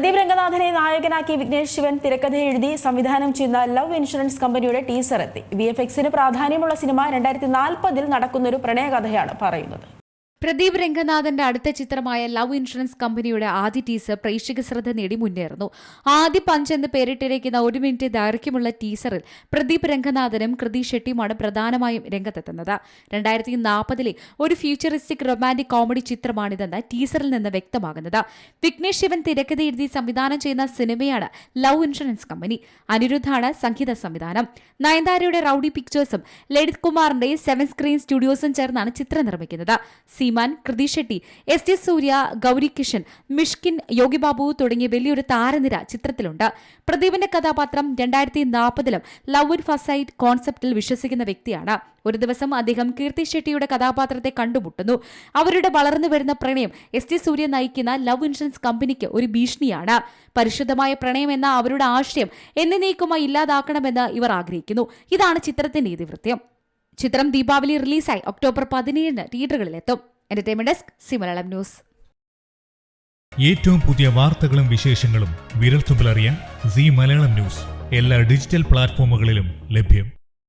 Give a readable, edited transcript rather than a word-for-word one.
പ്രദീപ് രംഗനാഥനെ നായകനാക്കി വിഘ്നേഷ് ശിവൻ തിരക്കഥ എഴുതി സംവിധാനം ചെയ്യുന്ന ലവ് ഇൻഷുറൻസ് കമ്പനിയുടെ ടീസർ എത്തി. VFXന് പ്രാധാന്യമുള്ള സിനിമ 2040 നടക്കുന്നൊരു പ്രണയകഥയാണ് പറയുന്നത്. പ്രദീപ് രംഗനാഥന്റെ അടുത്ത ചിത്രമായ ലവ് ഇൻഷുറൻസ് കമ്പനിയുടെ ആദ്യ ടീസർ പ്രേക്ഷക ശ്രദ്ധ നേടി മുന്നേറുന്നു. ആദ്യ പഞ്ച് എന്ന് പേരിട്ടിരിക്കുന്ന 1 മിനിറ്റ് ദൈർഘ്യമുള്ള ടീസറിൽ പ്രദീപ് രംഗനാഥനും കൃതി ഷെട്ടിയുമാണ് പ്രധാനമായും രംഗത്തെത്തുന്നത്. 2040 ഒരു ഫ്യൂച്ചറിസ്റ്റിക് റൊമാന്റിക് കോമഡി ചിത്രമാണിതെന്ന് ടീസറിൽ നിന്ന് വ്യക്തമാകുന്നത്. വിഘ്നേഷ് ശിവൻ തിരക്കഥ എഴുതി സംവിധാനം ചെയ്യുന്ന സിനിമയാണ് ലവ് ഇൻഷുറൻസ് കമ്പനി. അനിരുദ്ധാണ് സംഗീത സംവിധാനം. നയൻതാരയുടെ റൌഡി പിക്ചേഴ്സും ലളിത് കുമാറിന്റെ 7 സ്ക്രീൻ സ്റ്റുഡിയോസും ചേർന്നാണ് ചിത്രം നിർമ്മിക്കുന്നത്. കൃതി ഷെട്ടി, SJ സൂര്യ, ഗൗരി കിഷൻ, മിഷ്കിൻ, യോഗി ബാബു തുടങ്ങിയ വലിയൊരു താരനിര ചിത്രത്തിലുണ്ട്. പ്രദീപിന്റെ കഥാപാത്രം 2040 ലവ് അറ്റ് ഫസ്റ്റ് സൈറ്റ് കോൺസെപ്റ്റിൽ വിശ്വസിക്കുന്ന വ്യക്തിയാണ്. ഒരു ദിവസം അദ്ദേഹം കീർത്തി ഷെട്ടിയുടെ കഥാപാത്രത്തെ കണ്ടുമുട്ടുന്നു. അവരുടെ വളർന്നു വരുന്ന പ്രണയം SJ സൂര്യ നയിക്കുന്ന ലവ് ഇൻഷുറൻസ് കമ്പനിക്ക് ഒരു ഭീഷണിയാണ്. പരിശുദ്ധമായ പ്രണയം എന്ന അവരുടെ ആശയം എന്നേക്കുമായി ഇല്ലാതാക്കണമെന്ന് ഇവർ ആഗ്രഹിക്കുന്നു. ഇതാണ് ചിത്രത്തിന്റെ ഇതിവൃത്തം. ചിത്രം ദീപാവലി റിലീസായി ഒക്ടോബർ 17 തിയേറ്ററുകളിലെത്തും. Entertainment desk, Zee Malayalam news. ഏറ്റവും പുതിയ വാർത്തകളും വിശേഷങ്ങളും വിരൽത്തുമ്പിലറിയാൻ സി മലയാളം ന്യൂസ് എല്ലാ ഡിജിറ്റൽ പ്ലാറ്റ്ഫോമുകളിലും ലഭ്യം.